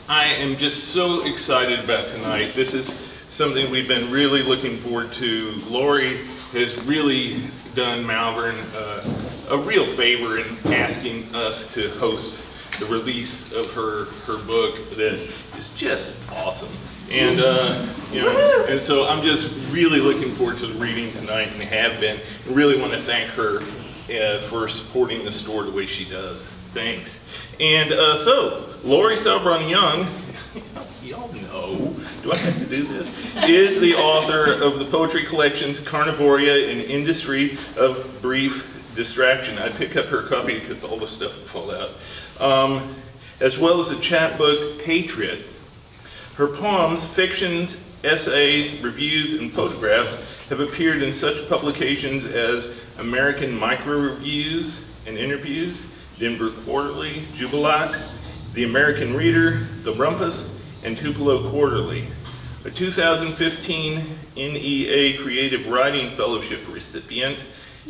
I am just so excited about tonight. This is something we've been really looking forward to. Laurie has really done Malvern a real favor in asking us to host the release of her book that is just awesome. And and so I'm just really looking forward to the reading tonight, and have been. I really want to thank her for supporting the store the way she does. Thanks. And so, Laurie Saurborn Young, y'all know, do I have to do this? Is the author of the poetry collections Carnivoria and Industry of Brief Distraction. I pick up her copy because all the stuff would fall out. As well as the chapbook Patriot. Her poems, fictions, essays, reviews, and photographs have appeared in such publications as American Micro Reviews and Interviews, Denver Quarterly, Jubilat, The American Reader, The Rumpus, and Tupelo Quarterly. A 2015 NEA Creative Writing Fellowship recipient,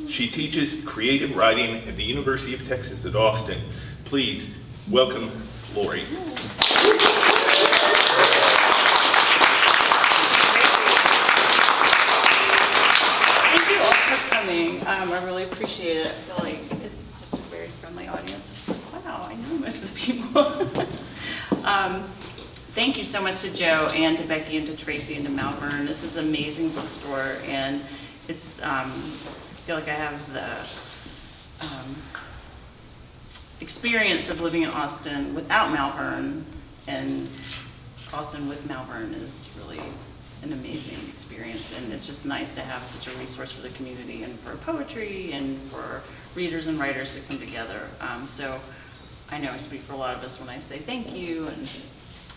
she teaches creative writing at the University of Texas at Austin. Please welcome Laurie. Thank you all for coming. I really appreciate it. I feel like it's just a very friendly audience. Wow, I know most of the people. Thank you so much to Joe and to Becky and to Tracy and to Malvern. This is an amazing bookstore, and it's, I feel like I have the experience of living in Austin without Malvern, and Austin with Malvern is really an amazing experience, and it's just nice to have such a resource for the community and for poetry and for readers and writers to come together. So I know I speak for a lot of us when I say thank you, and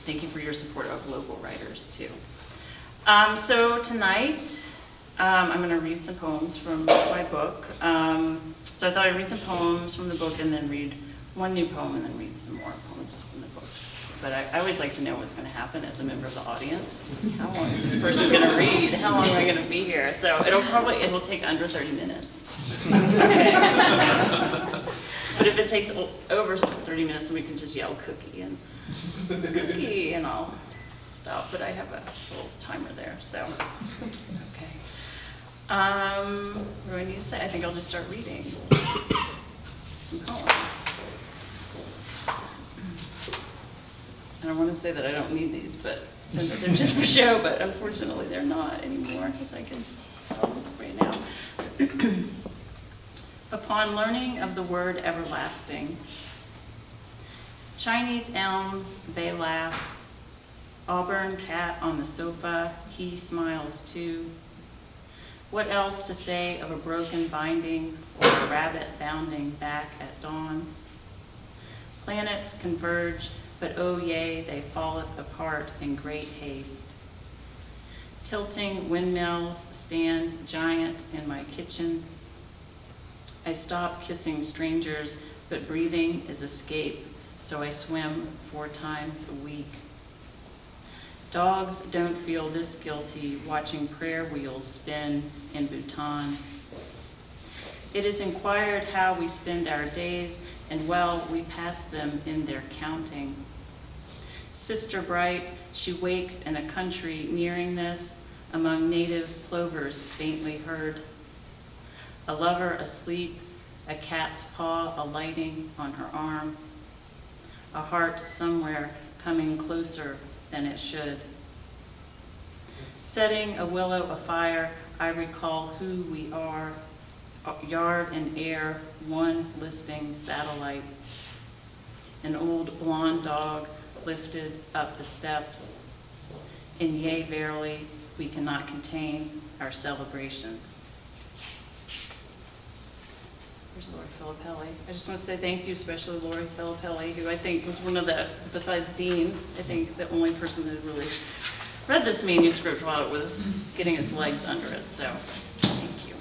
thank you for your support of local writers too. So tonight I'm going to read some poems from my book. So I thought I'd read some poems from the book and then read one new poem and then read some more poems from the book. But I always like to know what's going to happen as a member of the audience. How long is this person going to read? How long am I going to be here? So it'll take under 30 minutes. But if it takes over 30 minutes, we can just yell cookie and I'll stop. But I have a little timer there, so okay. What do I need to say? I think I'll just start reading some poems. I don't want to say that I don't need these, but they're just for show, but unfortunately they're not anymore, as I can tell right now. Upon learning of the word everlasting, Chinese elms, they laugh. Auburn cat on the sofa, he smiles too. What else to say of a broken binding or a rabbit bounding back at dawn? Planets converge, but oh yea, they falleth apart in great haste. Tilting windmills stand giant in my kitchen. I stop kissing strangers, but breathing is escape, so I swim 4 times a week. Dogs don't feel this guilty watching prayer wheels spin in Bhutan. It is inquired how we spend our days, and well, we pass them in their counting. Sister bright, she wakes in a country nearing this, among native plovers faintly heard. A lover asleep, a cat's paw alighting on her arm, a heart somewhere coming closer than it should. Setting a willow afire, I recall who we are, yard and air, one listing satellite. An old blonde dog lifted up the steps, and yea, verily, we cannot contain our celebration. There's Laurie Filippelli. I just want to say thank you, especially Laurie Filippelli, who I think was one of the, besides Dean, I think the only person that really read this manuscript while it was getting its legs under it, so thank you.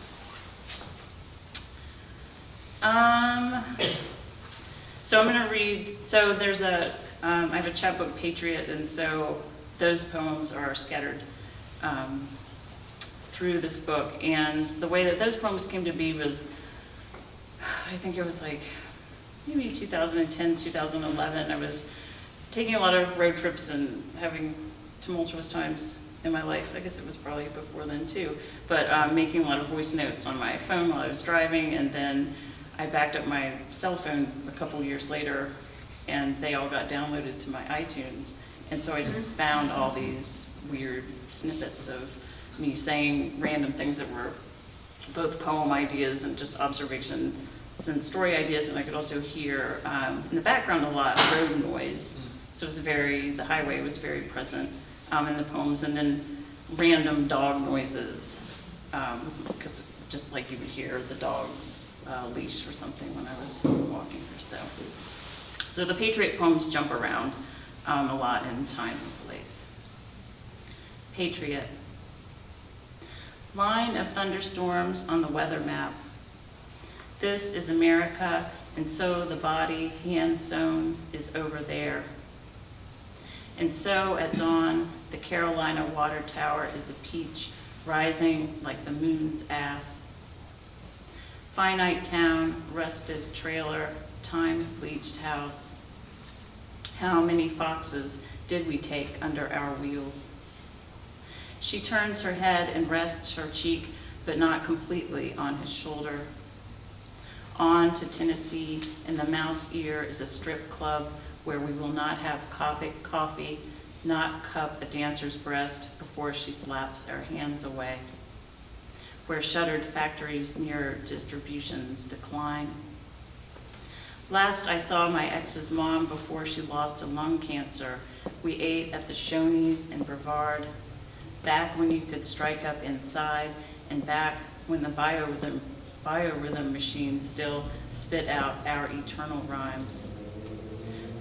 So I'm going to read, so there's I have a chapbook, Patriot, and so those poems are scattered through this book. And the way that those poems came to be was, I think it was like maybe 2010, 2011. I was taking a lot of road trips and having tumultuous times in my life. I guess it was probably before then too, but making a lot of voice notes on my phone while I was driving, and then I backed up my cell phone a couple years later, and they all got downloaded to my iTunes. And so I just found all these weird snippets of me saying random things that were both poem ideas and just observations and story ideas, and I could also hear in the background a lot road noise. So it was the highway was very present in the poems, and then random dog noises, because just like you would hear the dog's leash or something when I was walking or so. So the Patriot poems jump around a lot in time and place. Patriot. Line of thunderstorms on the weather map. This is America, and so the body, hand-sewn, is over there. And so at dawn, the Carolina water tower is a peach rising like the moon's ass. Finite town, rusted trailer, time-bleached house. How many foxes did we take under our wheels? She turns her head and rests her cheek, but not completely, on his shoulder. On to Tennessee, and the mouse ear is a strip club where we will not have coffee, not cup a dancer's breast before she slaps our hands away. Where shuttered factories near distributions decline. Last I saw my ex's mom before she lost to lung cancer. We ate at the Shoney's in Brevard, back when you could strike up inside, and back when the biorhythm machine still spit out our eternal rhymes.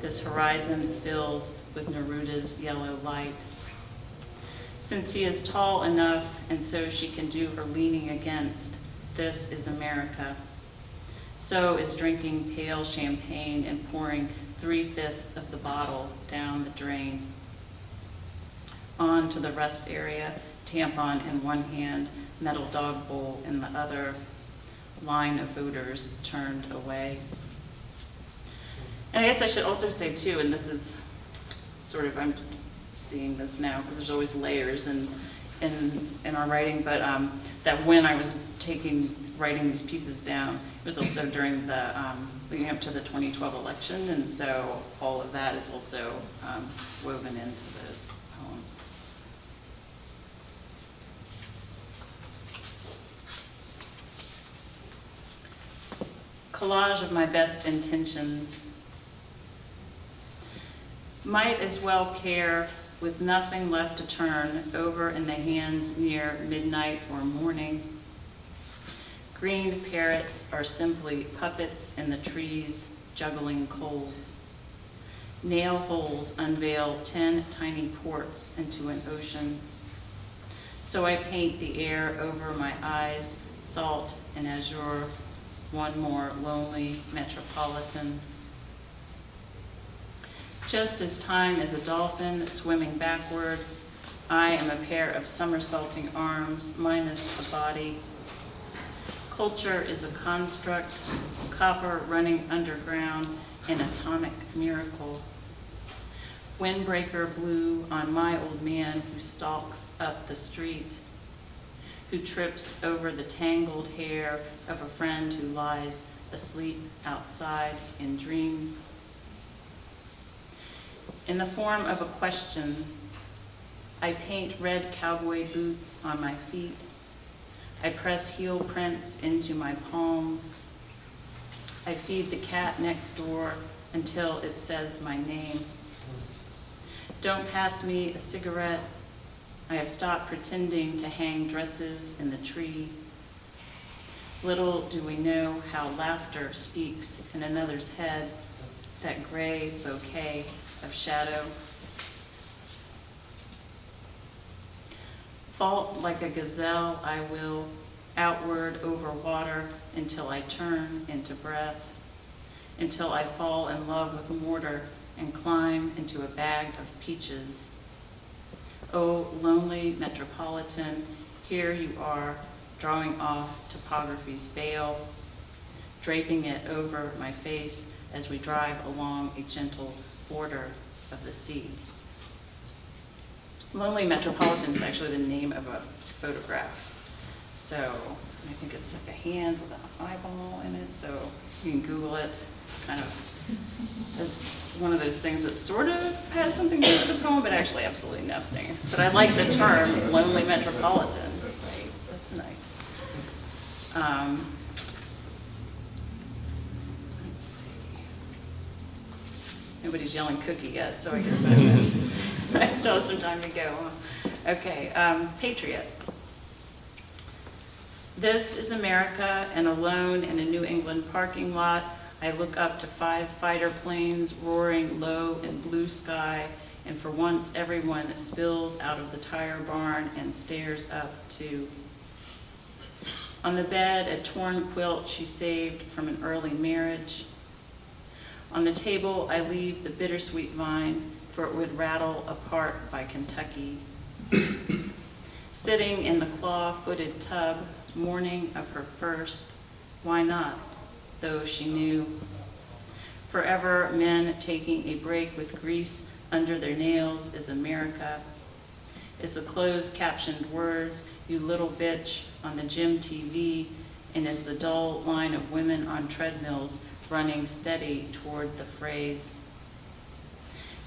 This horizon fills with Neruda's yellow light. Since he is tall enough and so she can do her leaning against, this is America. So is drinking pale champagne and pouring 3/5 of the bottle down the drain. On to the rest area, tampon in one hand, metal dog bowl in the other, line of voters turned away. And I guess I should also say too, and this is sort of, I'm seeing this now because there's always layers in our writing, but that when I was writing these pieces down, it was also during the, leading up to the 2012 election, and so all of that is also woven into those poems. Collage of my best intentions. Might as well care with nothing left to turn over in the hands near midnight or morning. Green parrots are simply puppets in the trees juggling coals. Nail holes unveil 10 tiny ports into an ocean. So I paint the air over my eyes, salt and azure, one more lonely metropolitan. Just as time is a dolphin swimming backward, I am a pair of somersaulting arms minus a body. Culture is a construct, copper running underground, an atomic miracle. Windbreaker blew on my old man who stalks up the street, who trips over the tangled hair of a friend who lies asleep outside in dreams. In the form of a question, I paint red cowboy boots on my feet. I press heel prints into my palms. I feed the cat next door until it says my name. Don't pass me a cigarette. I have stopped pretending to hang dresses in the tree. Little do we know how laughter speaks in another's head, that gray bouquet of shadow. Vault like a gazelle I will, outward over water until I turn into breath, until I fall in love with mortar and climb into a bag of peaches. Oh, lonely metropolitan, Here you are, drawing off topography's veil, draping it over my face as we drive along a gentle border of the sea. Lonely Metropolitan is actually the name of a photograph. So I think it's like a hand with an eyeball in it, so you can Google it. It's kind of is one of those things that sort of has something to do with the poem, but actually absolutely nothing. But I like the term Lonely Metropolitan. Right? That's nice. Let's see. Nobody's yelling cookie yet, so I guess I still have some time to go. Okay, Patriot. This is America, and alone in a New England parking lot, I look up to 5 fighter planes roaring low in blue sky, and for once everyone spills out of the tire barn and stares up too. On the bed, a torn quilt she saved from an early marriage. On the table, I leave the bittersweet vine, for it would rattle apart by Kentucky. Sitting in the claw-footed tub, morning of her first, why not, though she knew. Forever men taking a break with grease under their nails is America. Is the closed captioned words, you little bitch, on the gym TV, and is the dull line of women on treadmills running steady toward the phrase.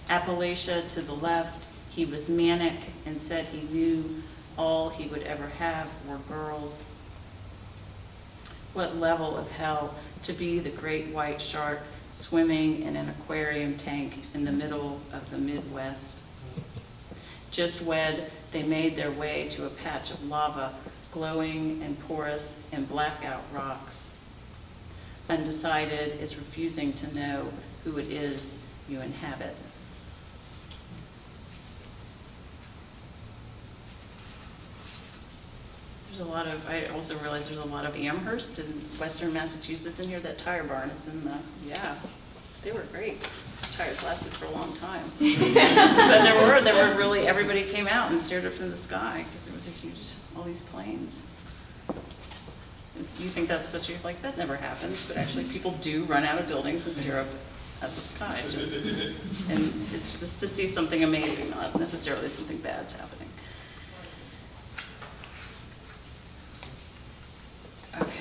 Appalachia to the left, he was manic and said he knew all he would ever have were girls. What level of hell to be the great white shark swimming in an aquarium tank in the middle of the Midwest. Just wed, they made their way to a patch of lava, glowing and porous and blackout rocks. Undecided is refusing to know who it is you inhabit. I also realized there's a lot of Amherst and Western Massachusetts in here. That tire barn is in the, yeah, they were great. Those tires lasted for a long time. But there were really, everybody came out and stared up from the sky because it was a huge, all these planes. You think that's such a, like, that never happens, but actually people do run out of buildings and stare up at the sky. And it's just to see something amazing, not necessarily something bad's happening. Okay.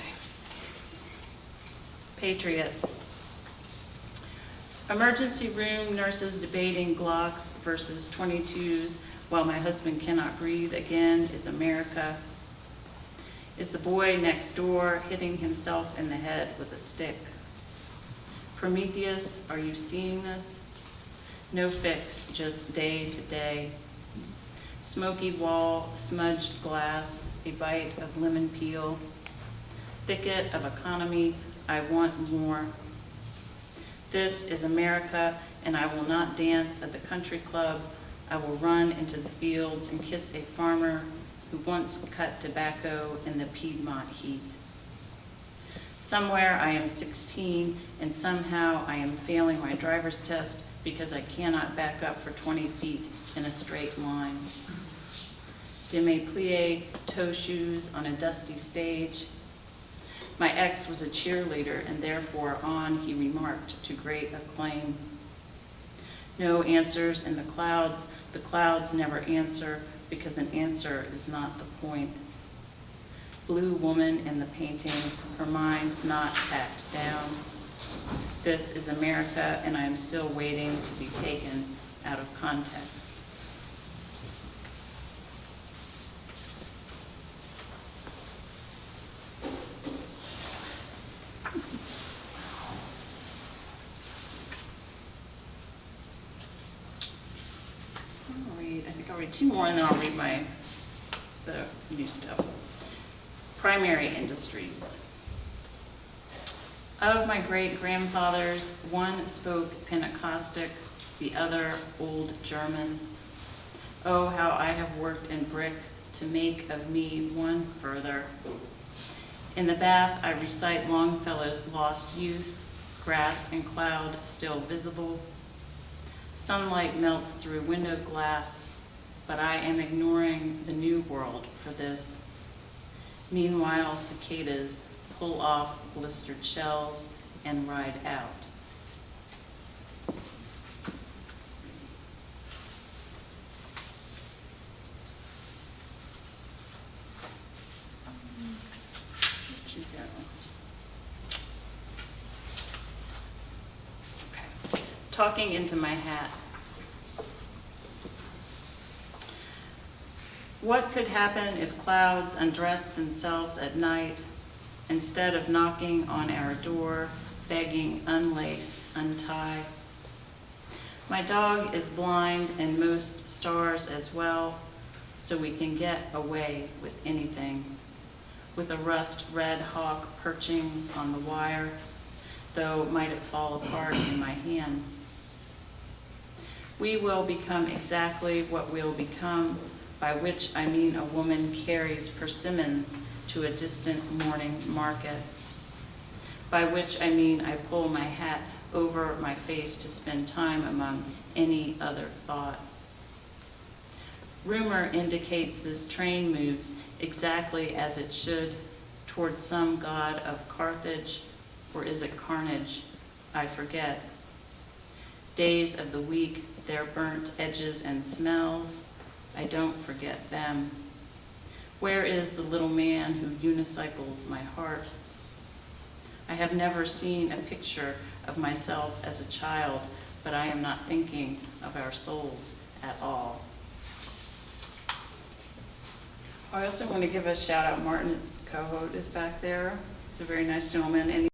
Patriot. Emergency room nurses debating Glocks versus 22s while my husband cannot breathe again is America. Is the boy next door hitting himself in the head with a stick? Prometheus, are you seeing this? No fix, just day to day. Smoky wall, smudged glass, a bite of lemon peel. Thicket of economy, I want more. This is America, and I will not dance at the country club. I will run into the fields and kiss a farmer who once cut tobacco in the Piedmont heat. Somewhere I am 16, and somehow I am failing my driver's test because I cannot back up for 20 feet in a straight line. Demi-plie toe shoes on a dusty stage. My ex was a cheerleader, and therefore on he remarked to great acclaim. No answers in the clouds never answer because an answer is not the point. Blue woman in the painting, her mind not tacked down. This is America, and I am still waiting to be taken out of context. I'll read 2 more and then I'll read the new stuff. Primary industries. Of my great-grandfathers, one spoke Pentecostic, the other Old German. Oh, how I have worked in brick to make of me one further. In the bath, I recite Longfellow's Lost Youth, grass and cloud still visible. Sunlight melts through window glass, but I am ignoring the new world for this. Meanwhile, cicadas pull off blistered shells and ride out. Where'd you go? Okay. Talking into my hat. What could happen if clouds undressed themselves at night instead of knocking on our door, begging, unlace, untie? My dog is blind and most stars as well, so we can get away with anything. With a rust-red hawk perching on the wire, though might it fall apart in my hands. We will become exactly what we'll become, by which I mean a woman carries persimmons to a distant morning market. By which I mean I pull my hat over my face to spend time among any other thought. Rumor indicates this train moves exactly as it should toward some god of Carthage, or is it carnage? I forget. Days of the week, their burnt edges and smells, I don't forget them. Where is the little man who unicycles my heart? I have never seen a picture of myself as a child, but I am not thinking of our souls at all. I also want to give a shout out. Martin Cohote is back there. He's a very nice gentleman, and